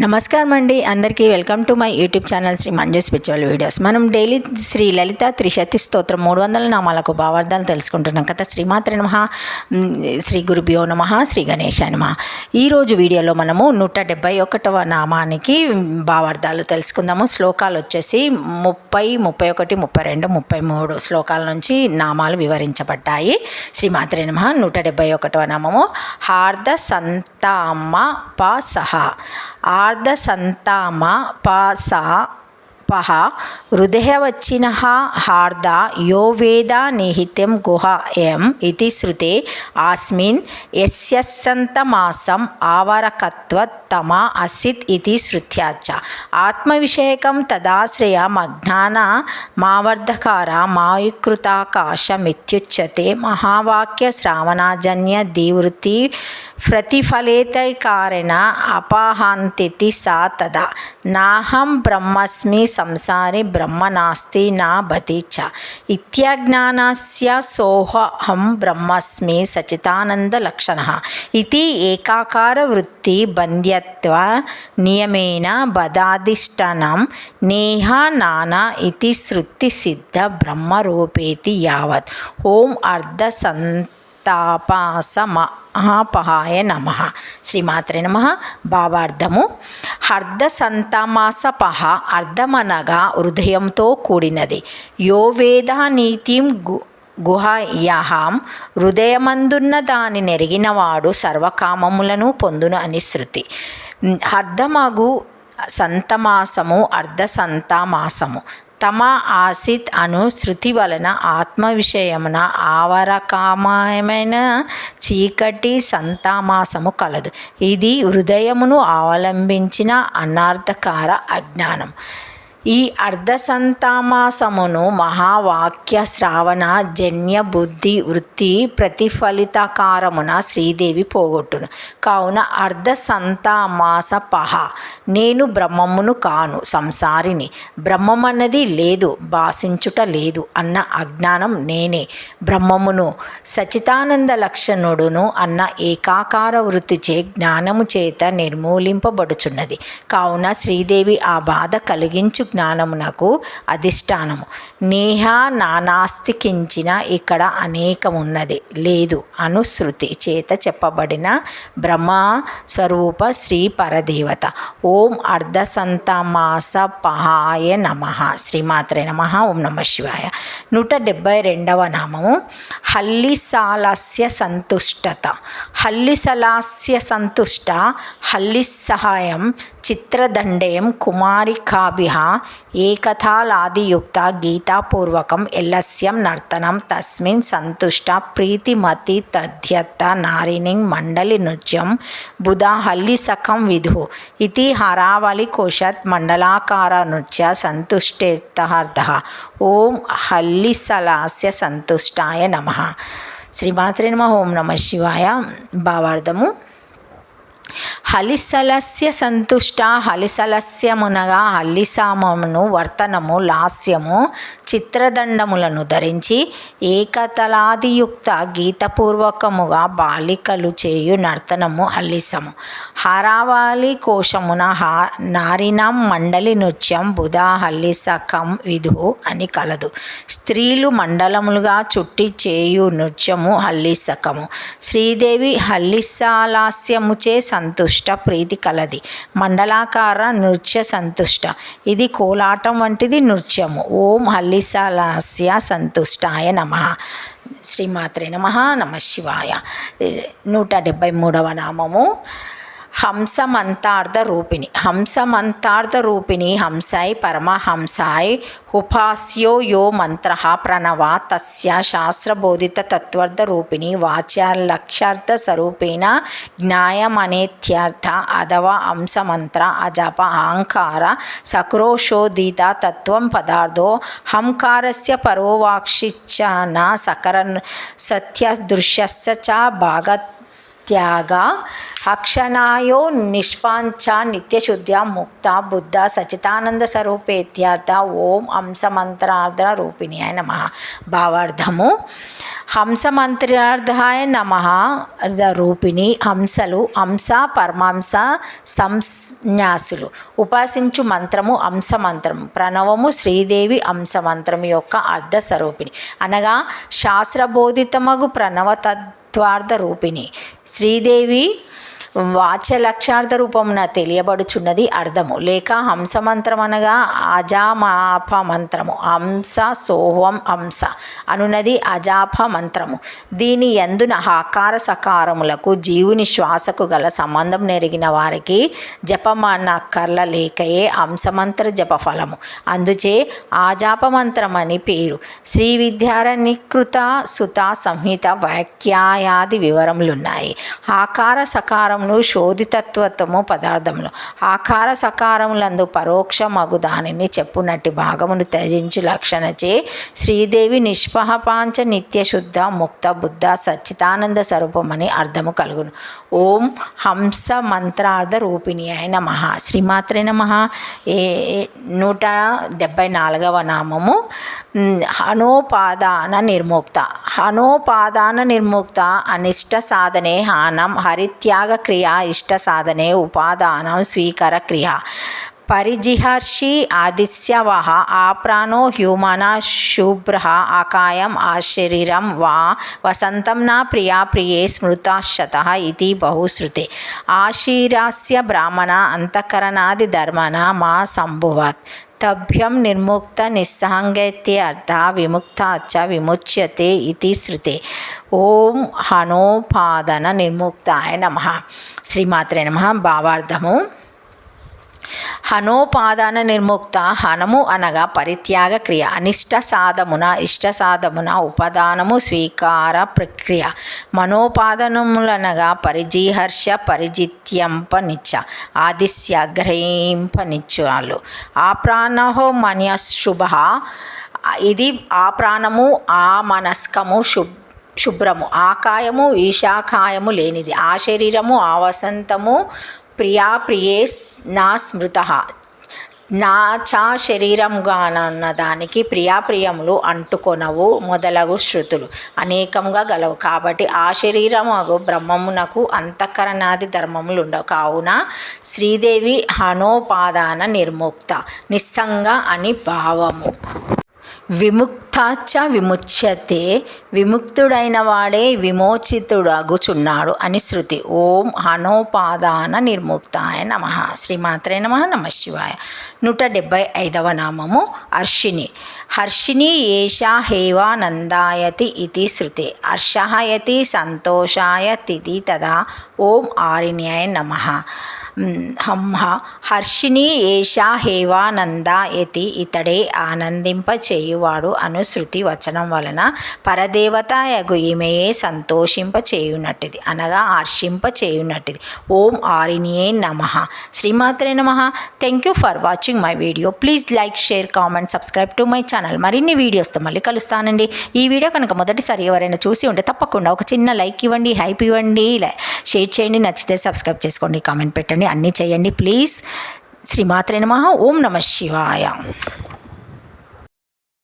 నమస్కారం అండి అందరికీ welcome to my YouTube channel Shri Manju spiritual videos. మనం డైలీ శ్రీ లలిత త్రిశతి స్తోత్రం 300 నామాలకు భావార్థాలు తెలుసుకుంటున్నాం కదా. శ్రీమాత్రే నమః, శ్రీ గురుభ్యో నమః, శ్రీ గణేశాయ నమః. ఈరోజు వీడియోలో మనము 171వ నామానికి భావార్థాలు తెలుసుకుందాము. శ్లోకాలు వచ్చేసి 30, 31, 32, 33 శ్లోకాల నుంచి నామాలు వివరించబడ్డాయి. శ్రీమాత్రే నమః. 171వ నామము హార్ద సంతామ ప సహ. ఆర్ధ సంతామ పస పహ హృదయవచ్చిన హార్ద యో వేద నిహితం గుహయం ఇది శృతే ఆస్మిన్ యస్యంతమాసం ఆవరకత్వత్తమ అసిత్ ఇది శృత్యాచ ఆత్మవిషయకం తదాశ్రయమజ్ఞాన మావర్ధకార మాయుకృతాకాశమిత్యుచ్యతే మహావాక్య శ్రావణాజన్య దీవృతి ప్రతిఫలేతైకారేణ అపహాంతితి సా తదా నాహం బ్రహ్మస్మి సంసారే బ్రహ్మ నాస్తి నా భతి చ ఇత్యజ్ఞానస్య సోహం బ్రహ్మస్మి సచితానంద లక్షణః ఇతి ఏకాకార వృత్తి బంధ్యత్వ నియమేన బదాధిష్టానం నేహ నానా ఇతి శృతి సిద్ధ బ్రహ్మరూపేతి యావత్. ఓం అర్ధ తాపాస మహాపహాయ నమః. శ్రీమాత్రే నమః. భావార్థము అర్ధ సంతామాస పహ అర్ధమనగా హృదయంతో కూడినది. యో వేద నీతిం గుహయాహం హృదయమందున్న దాని నెరిగినవాడు సర్వకామములను పొందును అని శృతి. అర్ధమగు సంతమాసము అర్ధ సంతామాసము తమ ఆసిత్ అను శృతి వలన ఆత్మ విషయమున ఆవరకామమైన చీకటి సంతామాసము కలదు. ఇది హృదయమును అవలంబించిన అనార్థకార అజ్ఞానం. ఈ అర్ధ సంతామాసమును మహావాక్య శ్రావణ జన్య బుద్ధి వృత్తి ప్రతిఫలితకారమున శ్రీదేవి పోగొట్టును. కావున అర్ధ సంతామాస పహ నేను బ్రహ్మమును కాను, సంసారిని, బ్రహ్మమన్నది లేదు, భాషించుట లేదు అన్న అజ్ఞానం నేనే బ్రహ్మమును, సచితానంద లక్షణుడును అన్న ఏకాకార వృత్తిచే జ్ఞానము చేత నిర్మూలింపబడుచున్నది. కావున శ్రీదేవి ఆ బాధ కలిగించు జ్ఞానమునకు అధిష్టానము. నేహ నానాస్తి కించిన ఇక్కడ అనేకమున్నది లేదు అనుశృతి చేత చెప్పబడిన బ్రహ్మ స్వరూప శ్రీ పరదేవత. ఓం అర్ధ సంతామాస పహాయ నమః. శ్రీమాత్రే నమః. ఓం నమః శివాయ. 172వ నామము హల్లిసాలస్య సంతుష్టత. హల్లిసలాస్య సంతుష్ట హల్లిసహాయం చిత్రదండయం కుమారికాభిః ఏకథాలాదియుక్త గీతాపూర్వకం ఎల్లస్యం నర్తనం తస్మిన్ సంతుష్ట ప్రీతిమతి తద్యత్త నారిణి మండలి నృత్యం బుధ హల్లిసఖం విధు ఇది హరావళి కోశత్ మండలాకార నృత్య సంతుష్టేతః. ఓం హల్లిసలాస్య సంతుష్టాయ నమః. శ్రీమాత్రే నమః. ఓం నమః శివాయ. భావార్థము హలిసలస్య సంతుష్ట హలిసలస్యమునగా హల్లిసామమును వర్తనము లాస్యము చిత్రదండములను ధరించి ఏకతలాదియుక్త గీతపూర్వకముగా బాలికలు చేయు నర్తనము హల్లిసము. హరావళి కోశమున నారిణం మండలి నృత్యం బుధ హల్లిసఖం విధు అని కలదు. స్త్రీలు మండలములుగా చుట్టి చేయు నృత్యము హల్లిసఖము. శ్రీదేవి హల్లిసాలాస్యముచే సంతుష్ట ప్రీతి కలది. మండలాకార నృత్య సంతుష్ట. ఇది కోలాటం వంటిది నృత్యము. ఓం హల్లిసాలాస్య సంతుష్టాయ నమః. శ్రీమాత్రే నమః. నమః శివాయ. 173వ నామము హంసమంతార్థ రూపిణి. హంసమంతార్థ రూపిణి హంసాయ్ పరమహంసాయ్ ఉపాస్యో యో మంత్ర ప్రణవ తస్య శాస్త్రబోధిత తత్వార్థ రూపిణి వాచ్య లక్ష్యార్థ స్వరూపేణ జ్ఞాయమనేత్యర్థ అథవ హంసమంత్ర అజప అహంకార సక్రోశోదిత తత్వం పదార్థో హంకారస్య పరోవాక్షిచ్చ న సకర సత్య దృశ్యస్య చ భాగ పరిత్యాగ అక్షనాయో నిష్పాంచ నిత్యశుద్ధ్యా ముక్త బుద్ధ సచితానంద స్వరూపేత్యర్థ ఓం హంసమంత్రార్థ రూపిణ్యాయ నమః. భావార్థము: హంసమంత్రార్థాయ నమః రూపిణి హంసలు, హంస పరమాంస సంజ్ఞాసులు. ఉపాసించు మంత్రము హంసమంత్రము. ప్రణవము శ్రీదేవి హంసమంత్రము యొక్క అర్ధ స్వరూపిణి అనగా శాస్త్రబోధితమగు ప్రణవ తత్వార్థ రూపిణి. శ్రీదేవి వాచ్యలక్షార్థ రూపమున తెలియబడుచున్నది అర్థము. లేక హంసమంత్రం అనగా అజామాప మంత్రము. హంస సోహం హంస అనున్నది అజాప మంత్రము. దీని యందున ఆకార సకారములకు జీవుని శ్వాసకు గల సంబంధం నెరిగిన వారికి జపమనక్కర్ల లేకయే హంసమంత్ర జపఫలము. అందుచే ఆజాపమంత్రం అని పేరు. శ్రీ విద్యారణ్యకృత సుత సంహిత వాక్యాయాది వివరములున్నాయి. ఆకార సకారం శోధితత్వము పదార్థములు ఆకార సకారములందు పరోక్షమగు దానిని చెప్పునట్టి భాగమును త్యజించు లక్షణచే శ్రీదేవి నిష్పహపాంచ నిత్యశుద్ధ ముక్త బుద్ధ సచ్చితానంద స్వరూపమని అర్థము కలుగును. ఓం హంస మంత్రార్థ రూపిణ్యాయ నమః. శ్రీమాత్రే నమః. 174వ నామము హనోపాదాన నిర్ముక్త. హనోపాదాన నిర్ముక్త అనిష్ట సాధనే హానం హరిత్యాగ క్రియ ఇష్ట సాధనే ఉపాదానం స్వీకార క్రియ. పరిజిహర్షి ఆదిశ్యవః ఆప్రాణో హ్యూమన శుభ్ర ఆకాయం ఆశరీరం వా వసంతం నా ప్రియా ప్రియే స్మృతశతః ఇతి బహుశ్రుతే. ఆశీరాస్య బ్రాహ్మణ అంతఃకరణాది ధర్మణ మా సంభువత్ తభ్యం నిర్ముక్త నిస్సంగత్యర్థ విముక్తాచ విముచ్యతే ఇతి శ్రుతే. ఓం హనోపాదన నిర్ముక్తాయ నమః. శ్రీమాత్రే నమః. భావార్థము: హనోపాదాన నిర్ముక్త. హనము అనగా పరిత్యాగ క్రియ. అనిష్ట సాధమున ఇష్ట సాధమున ఉపదానము స్వీకార ప్రక్రియ. మనోపాదనములనగా పరిజిహర్ష పరిజిత్యంపనిచ్చ ఆదిశ్య గ్రహింపనిచ్చాలు. ఆ ప్రాణో మనఃశుభ. ఇది ఆ ప్రాణము ఆ మనస్కము శుభ్రము. ఆకాయము ఈశాకాయము లేనిది. ఆ శరీరము ఆ వసంతము ప్రియా ప్రియే నా స్మృత. నా చా శరీరంగానన్న దానికి ప్రియాప్రియములు అంటుకొనవు మొదలగు శృతులు అనేకంగా గలవు. కాబట్టి ఆ శరీరము బ్రహ్మమునకు అంతఃకరణాది ధర్మములు ఉండవు. కావున శ్రీదేవి హనోపాదాన నిర్ముక్త నిస్సంగ అని భావము. విముక్తాచ విముచ్యతే. విముక్తుడైన వాడే విమోచితుడగుచున్నాడు అని శృతి. ఓం హనోపాదాన నిర్ముక్తాయ నమః. శ్రీమాత్రే నమః. నమః శివాయ. 175వ నామము హర్షిణి. హర్షిణి ఏషా హేవానందాయతి ఇతి శృతే. హర్షయతి సంతోషాయతి తదా. ఓం ఆరిణ్యాయ నమః. హర్షిణి ఏషా హేవానందాయతి. ఇతడే ఆనందింపచేయువాడు అను శృతి వచనం వలన పరదేవత యగు ఈమెయే సంతోషింపచేయునట్టిది అనగా హర్షింపచేయునట్టిది. ఓం ఆరిణ్యే నమః. శ్రీమాత్రే నమః. Thank you for watching my video. Please like, share, comment, subscribe to my channel. మరిన్ని వీడియోస్తో మళ్ళీ కలుస్తానండి. ఈ వీడియో కనుక మొదటిసారి ఎవరైనా చూసి ఉంటే తప్పకుండా ఒక చిన్న లైక్ ఇవ్వండి, హైప్ ఇవ్వండి, షేర్ చేయండి, నచ్చితే సబ్స్క్రైబ్ చేసుకోండి, కామెంట్ పెట్టండి, అన్నీ చేయండి ప్లీజ్. శ్రీమాత్రే నమః. ఓం నమః శివాయ.